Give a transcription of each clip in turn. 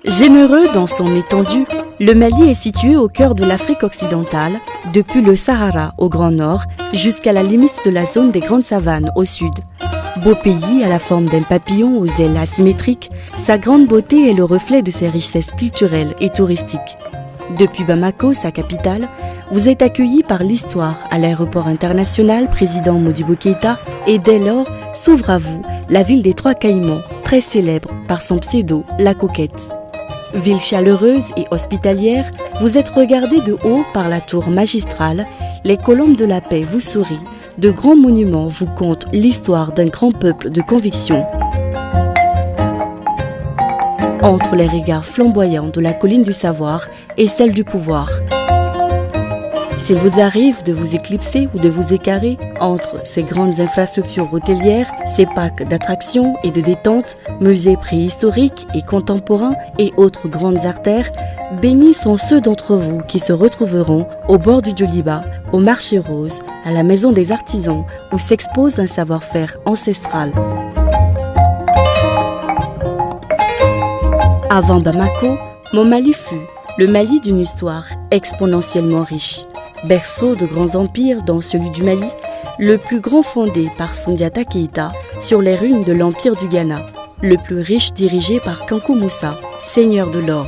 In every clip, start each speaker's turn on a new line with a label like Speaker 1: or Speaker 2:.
Speaker 1: Généreux dans son étendue, le Mali est situé au cœur de l'Afrique occidentale, depuis le Sahara au grand nord jusqu'à la limite de la zone des grandes savanes au sud. Beau pays à la forme d'un papillon aux ailes asymétriques, sa grande beauté est le reflet de ses richesses culturelles et touristiques. Depuis Bamako, sa capitale, vous êtes accueillis par l'histoire à l'aéroport international président Modibo Keïta et dès lors s'ouvre à vous la ville des Trois Caïmans, très célèbre par son pseudo La Coquette. Ville chaleureuse et hospitalière, vous êtes regardé de haut par la tour magistrale, les colombes de la paix vous sourient, de grands monuments vous content l'histoire d'un grand peuple de conviction. Entre les regards flamboyants de la colline du savoir et celle du pouvoir. S'il vous arrive de vous éclipser ou de vous écarrer entre ces grandes infrastructures hôtelières, ces parcs d'attractions et de détente, musées préhistoriques et contemporains et autres grandes artères, bénis sont ceux d'entre vous qui se retrouveront au bord du Djoliba, au marché rose, à la maison des artisans, où s'expose un savoir-faire ancestral. Avant Bamako, mon Mali fut le Mali d'une histoire exponentiellement riche. Berceau de grands empires dont celui du Mali, le plus grand fondé par Sundiata Keïta sur les ruines de l'empire du Ghana, le plus riche dirigé par Kankou Moussa, seigneur de l'or,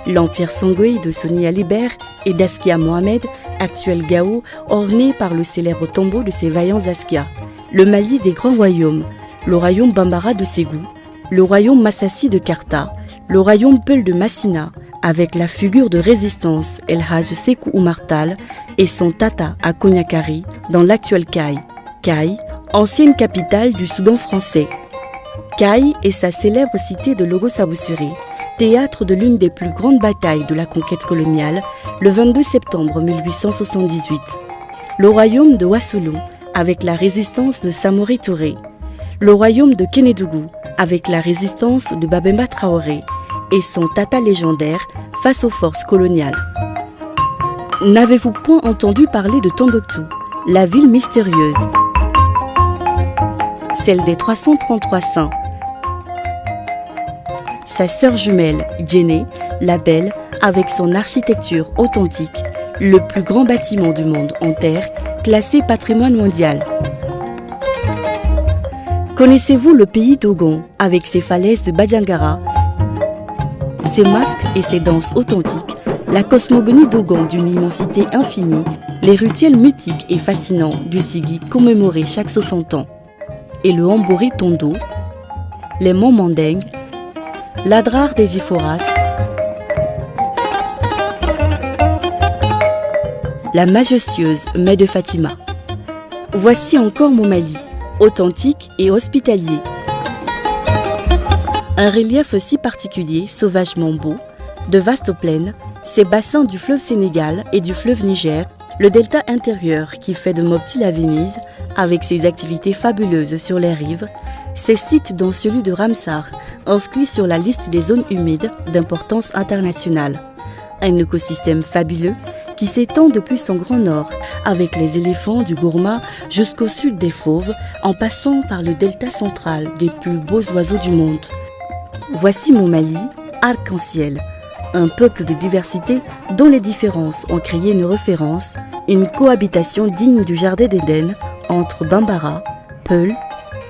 Speaker 1: l'empire Songwe de Soni Alibert et d'Askia Mohamed, actuel Gao, orné par le célèbre tombeau de ses vaillants Askia, le Mali des grands royaumes, le royaume Bambara de Ségou, le royaume Massassi de Karta, le royaume Peul de Massina, avec la figure de résistance El Haj Sékou Oumar Tall et son tata à Konyakari dans l'actuel Kaï. Kaï, ancienne capitale du Soudan français. Kaï est sa célèbre cité de Logos-Aboussouri, théâtre de l'une des plus grandes batailles de la conquête coloniale, le 22 septembre 1878. Le royaume de Wassoulou, avec la résistance de Samori Touré. Le royaume de Kénédougou, avec la résistance de Babemba Traoré et son tata légendaire face aux forces coloniales. N'avez-vous point entendu parler de Tombouctou, la ville mystérieuse, celle des 333 saints? Sa sœur jumelle, Djenné, la Belle, avec son architecture authentique, le plus grand bâtiment du monde en terre, classé patrimoine mondial. Connaissez-vous le pays Dogon, avec ses falaises de Badjangara, ses masques et ses danses authentiques, la cosmogonie Dogon d'une immensité infinie, les rituels mythiques et fascinants du Sigui commémoré chaque 60 ans, et le Hambori Tondo, les monts Mandeng, l'Adrar des Iforas, la majestueuse Mai de Fatima. Voici encore mon Mali, authentique et hospitalier. Un relief si particulier, sauvagement beau, de vastes plaines, ces bassins du fleuve Sénégal et du fleuve Niger, le delta intérieur qui fait de Mopti la Venise, avec ses activités fabuleuses sur les rives, ces sites dont celui de Ramsar, inscrit sur la liste des zones humides d'importance internationale. Un écosystème fabuleux qui s'étend depuis son grand nord, avec les éléphants du Gourma jusqu'au sud des fauves, en passant par le delta central des plus beaux oiseaux du monde. Voici mon Mali, arc-en-ciel, un peuple de diversité dont les différences ont créé une référence, une cohabitation digne du jardin d'Éden entre Bambara, Peul,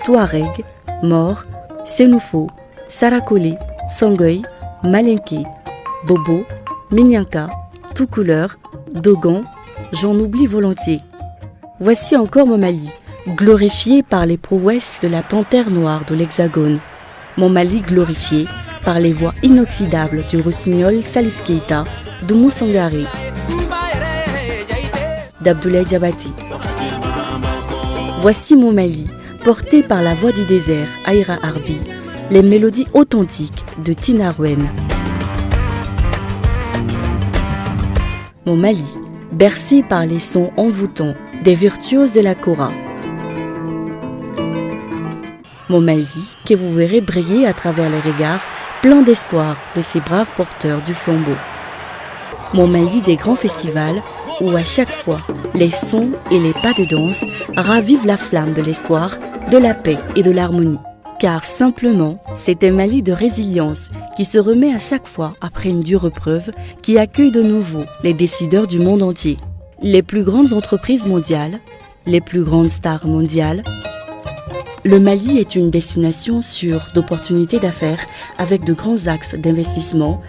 Speaker 1: Touareg, Mor, Sénoufo, Sarakoli, Songoï, Malinké, Bobo, Minyanka, tout couleur, Dogon, j'en oublie volontiers. Voici encore mon Mali, glorifié par les prouesses de la panthère noire de l'Hexagone. Mon Mali glorifié par les voix inoxydables du rossignol Salif Keïta, d'Oumou Sangaré, d'Abdoulaye Diabaté. Voici mon Mali, porté par la voix du désert, Aïra Arbi, les mélodies authentiques de Tina Rouen. Mon Mali, bercé par les sons envoûtants des virtuoses de la Kora. Mon Mali, que vous verrez briller à travers les regards, plein d'espoir de ces braves porteurs du flambeau. Mon Mali des grands festivals, où à chaque fois, les sons et les pas de danse ravivent la flamme de l'espoir, de la paix et de l'harmonie. car simplement, c'est un Mali de résilience qui se remet à chaque fois après une dure épreuve, qui accueille de nouveau les décideurs du monde entier. Les plus grandes entreprises mondiales, les plus grandes stars mondiales. Le Mali est une destination sûre d'opportunités d'affaires avec de grands axes d'investissement.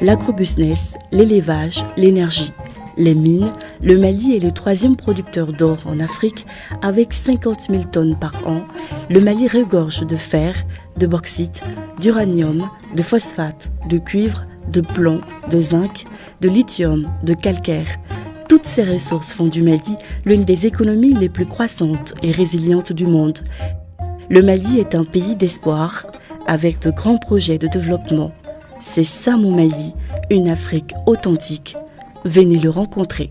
Speaker 1: L'agrobusiness, l'élevage, l'énergie, les mines. Le Mali est le 3e producteur d'or en Afrique avec 50 000 tonnes par an. Le Mali regorge de fer, de bauxite, d'uranium, de phosphate, de cuivre, de plomb, de zinc, de lithium, de calcaire. Toutes ces ressources font du Mali l'une des économies les plus croissantes et résilientes du monde. Le Mali est un pays d'espoir avec de grands projets de développement. C'est ça mon Mali, une Afrique authentique. Venez le rencontrer.